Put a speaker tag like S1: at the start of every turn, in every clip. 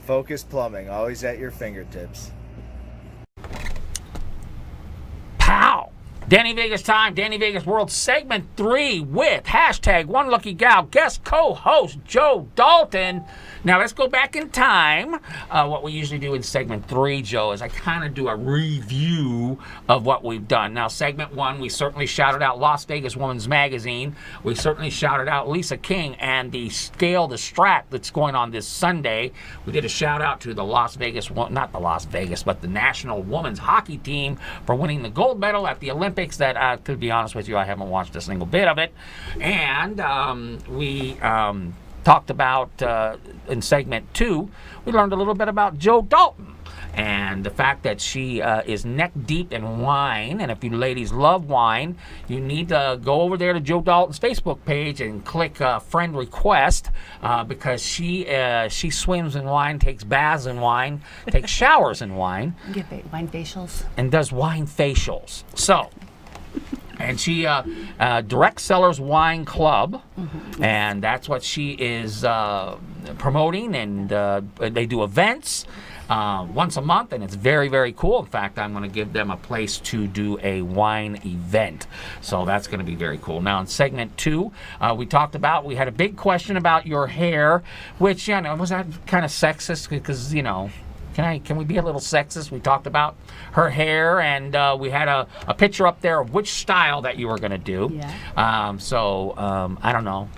S1: Focus Plumbing, always at your fingertips.
S2: Pow! Danny Vegas time, Danny Vegas World, segment 3 with hashtag One Lucky Gal, guest co-host Joe Dalton. Now let's go back in time. What we usually do in segment 3, Joe, is I kind of do a review of what we've done. Now segment 1, we certainly shouted out Las Vegas Women's Magazine. We certainly shouted out Lisa King and the Scale the Strat that's going on this Sunday. We did a shout out to the Las Vegas, not the Las Vegas, but the National Women's Hockey Team for winning the gold medal at the Olympics. That, to be honest with you, I haven't watched a single bit of it. And we talked about, in segment 2, we learned a little bit about Joe Dalton and the fact that she is neck deep in wine. And if you ladies love wine, you need to go over there to Joe Dalton's Facebook page and click friend request, because she swims in wine, takes baths in wine, takes showers in wine.
S3: Get wine facials.
S2: And does wine facials. So... And she Direct Sellers Wine Club, and that's what she is promoting. And they do events once a month, and it's very, very cool. In fact, I'm going to give them a place to do a wine event. So that's going to be very cool. Now, in segment 2, we had a big question about your hair, which, was that kind of sexist? Because, can we be a little sexist? We talked about her hair, and we had a picture up there of which style that you were going to do.
S3: Yeah.
S2: I don't know.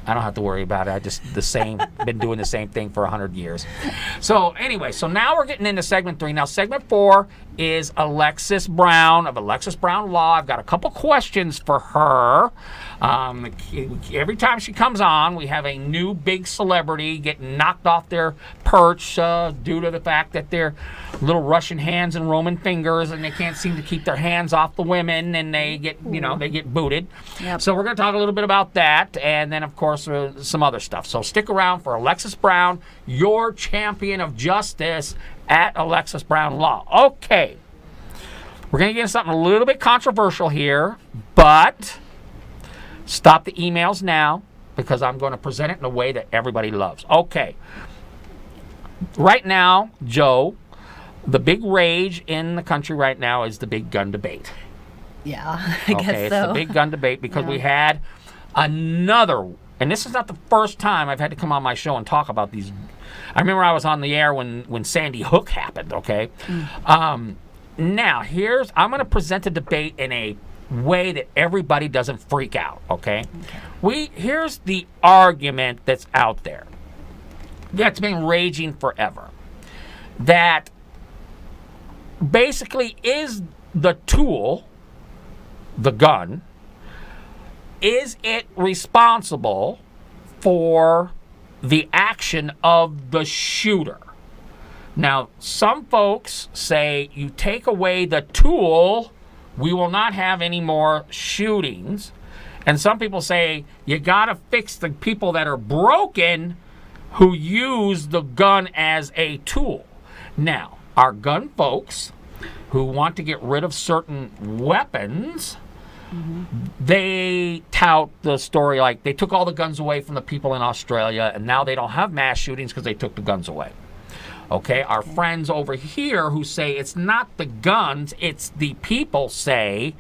S2: I don't have to worry about it. Been doing the same thing for 100 years. So anyway, now we're getting into segment 3. Now segment 4 is Alexis Brown of Alexis Brown Law. I've got a couple questions for her. Every time she comes on, we have a new big celebrity getting knocked off their perch due to the fact that they're little Russian hands and Roman fingers, and they can't seem to keep their hands off the women, and they get booted. Yep. So we're going to talk a little bit about that, and then of course some other stuff. So stick around for Alexis Brown, your champion of justice at Alexis Brown Law. Okay, we're going to get into something a little bit controversial here, but stop the emails now, because I'm going to present it in a way that everybody loves. Okay. Right now, Joe, the big rage in the country right now is the big gun debate.
S3: Yeah, I guess so.
S2: Okay, it's the big gun debate because we had another, and this is not the first time I've had to come on my show and talk about these. I remember I was on the air when Sandy Hook happened, okay? Now, I'm going to present the debate in a way that everybody doesn't freak out, okay? Here's the argument that's out there that's been raging forever, that basically is the tool, the gun, is it responsible for the action of the shooter? Now, some folks say you take away the tool, we will not have any more shootings. And some people say you got to fix the people that are broken who use the gun as a tool. Now, our gun folks who want to get rid of certain weapons, they tout the story like they took all the guns away from the people in Australia, and now they don't have mass shootings because they took the guns away. Okay, our friends over here who say it's not the guns, it's the people say,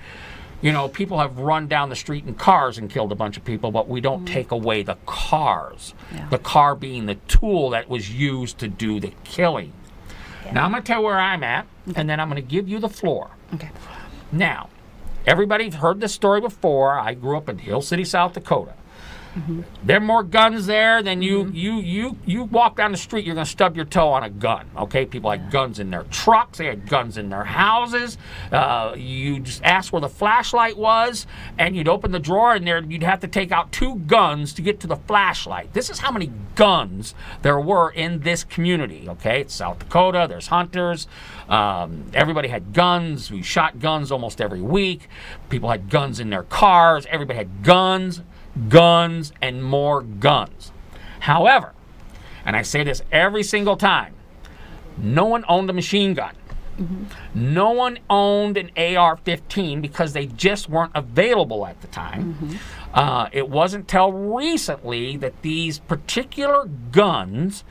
S2: people have run down the street in cars and killed a bunch of people, but we don't take away the cars. Yeah. The car being the tool that was used to do the killing. Yeah. Now I'm going to tell you where I'm at, and then I'm going to give you the floor. Okay. Now, everybody's heard this story before. I grew up in Hill City, South Dakota. There are more guns there than you walk down the street, you're going to stub your toe on a gun, okay? People had guns in their trucks, they had guns in their houses. You just asked where the flashlight was, and you'd open the drawer, and you'd have to take out 2 guns to get to the flashlight. This is how many guns there were in this community, okay? It's South Dakota, there's hunters. Everybody had guns. We shot guns almost every week. People had guns in their cars. Everybody had guns, and more guns. However, and I say this every single time, no one owned a machine gun. No one owned an AR-15 because they just weren't available at the time. It wasn't till recently that these particular guns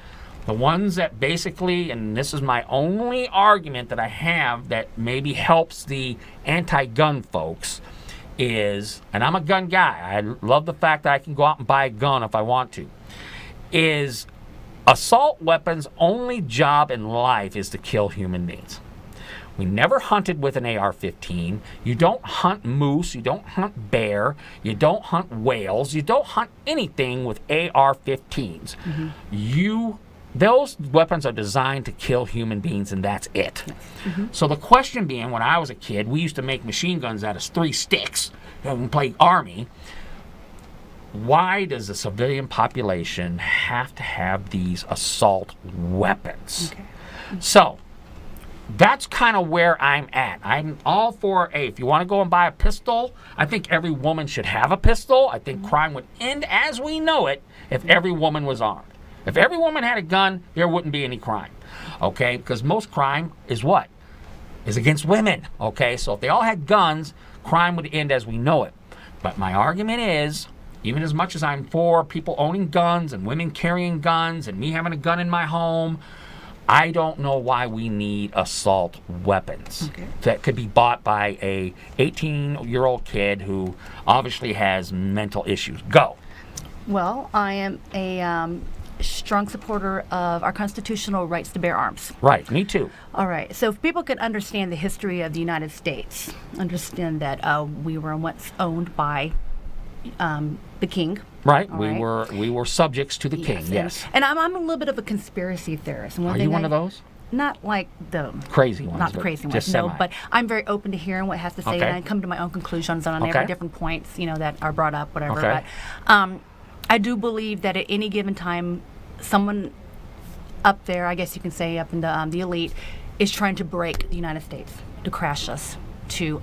S2: The ones that basically, and this is my only argument that I have that maybe helps the anti-gun folks, is, and I'm a gun guy, I love the fact that I can go out and buy a gun if I want to, is assault weapons' only job in life is to kill human beings. We never hunted with an AR-15. You don't hunt moose. You don't hunt bear. You don't hunt whales. You don't hunt anything with AR-15s. Those weapons are designed to kill human beings, and that's it. So the question being, when I was a kid, we used to make machine guns out of 3 sticks and play army. Why does the civilian population have to have these assault weapons? So that's kind of where I'm at. I'm all for, if you want to go and buy a pistol, I think every woman should have a pistol. I think crime would end as we know it if every woman was armed. If every woman had a gun, there wouldn't be any crime, okay? Because most crime is what? Is against women, okay? So if they all had guns, crime would end as we know it. But my argument is, even as much as I'm for people owning guns and women carrying guns and me having a gun in my home, I don't know why we need assault weapons that could be bought by a 18-year-old kid who obviously has mental issues. Go.
S3: Well, I am a strong supporter of our constitutional rights to bear arms.
S2: Right, me too.
S3: All right, so if people can understand the history of the United States, understand that we were once owned by the king.
S2: Right,
S3: All
S2: we were subjects to the king, yes.
S3: And I'm a little bit of a conspiracy theorist. And
S2: Are you one of those?
S3: Not like the
S2: crazy ones.
S3: not the crazy ones,
S2: just
S3: no.
S2: semi.
S3: But I'm very open to hearing what it has to say,
S2: Okay.
S3: and I come to my own conclusions on every different points, that are brought up, whatever.
S2: Okay.
S3: But I do believe that at any given time, someone up there, I guess you can say up in the elite, is trying to break the United States, to crash us, to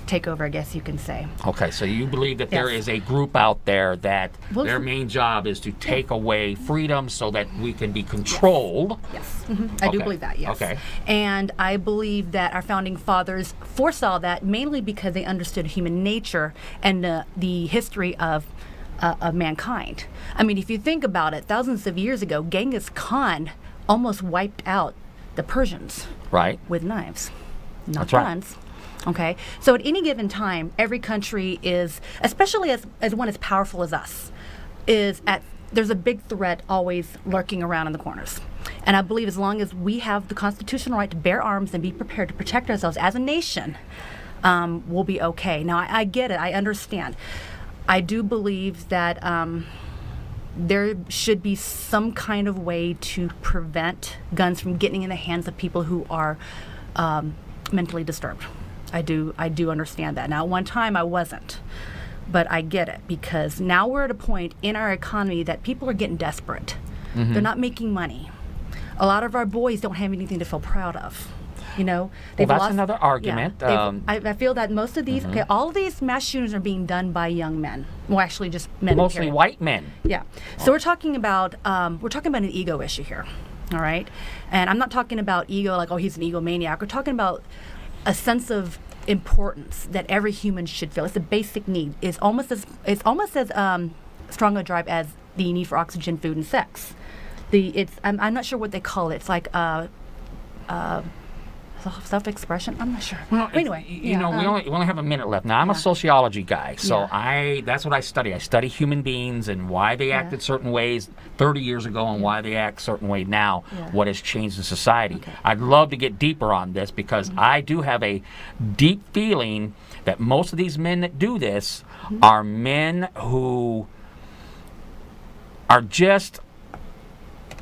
S3: take over, I guess you can say.
S2: Okay, so you believe that there
S3: Yes.
S2: is a group out there that
S3: Well,
S2: their main job is to take away freedom so that we can be controlled.
S3: Yes, I do
S2: Okay.
S3: believe that, yes.
S2: Okay.
S3: And I believe that our founding fathers foresaw that mainly because they understood human nature and the history of mankind. I mean, if you think about it, thousands of years ago, Genghis Khan almost wiped out the Persians
S2: Right.
S3: with knives, not
S2: That's right.
S3: guns. Okay, so at any given time, every country is, especially as one as powerful as us, there's a big threat always lurking around in the corners. And I believe as long as we have the constitutional right to bear arms and be prepared to protect ourselves as a nation, we'll be okay. Now, I get it. I understand. I do believe that there should be some kind of way to prevent guns from getting in the hands of people who are mentally disturbed. I do understand that. Now, at one time I wasn't, but I get it because now we're at a point in our economy that people are getting desperate. They're not making money. A lot of our boys don't have anything to feel proud of. They've
S2: that's
S3: lost,
S2: another argument.
S3: Yeah, I feel that most of these, all of these mass shootings are being done by young men. Well, actually, just men.
S2: Mostly
S3: period.
S2: white men.
S3: Yeah. So we're talking about an ego issue here, all right? And I'm not talking about ego like, oh, he's an egomaniac. We're talking about a sense of importance that every human should feel. It's a basic need. It's almost as strong a drive as the need for oxygen, food, and sex. I'm not sure what they call it. It's like self-expression. I'm not sure.
S2: Well,
S3: anyway,
S2: we only have a minute left. Now, I'm a sociology guy, so that's what I study. I study human beings and why they acted certain ways 30 years ago and why they act certain way now, what has changed in society.
S3: Okay.
S2: I'd love to get deeper on this because I do have a deep feeling that most of these men that do this are men who are just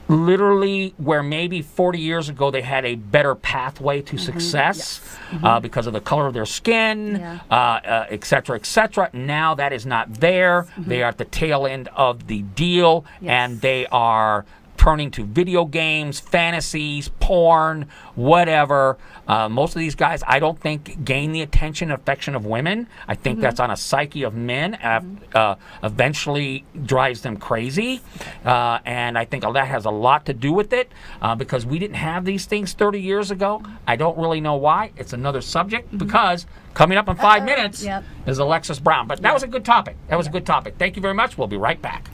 S2: literally where maybe 40 years ago they had a better pathway to success because of the color of their skin, et cetera, et cetera. Now that is not there. They are at the tail end of the deal, and they are turning to video games, fantasies, porn, whatever. Most of these guys, I don't think, gain the attention and affection of women. I think that's on a psyche of men. Eventually drives them crazy. And I think that has a lot to do with it because we didn't have these things 30 years ago. I don't really know why. It's another subject because coming up in 5 minutes is Alexis Brown. But that was a good topic. That was a good topic. Thank you very much. We'll be right back.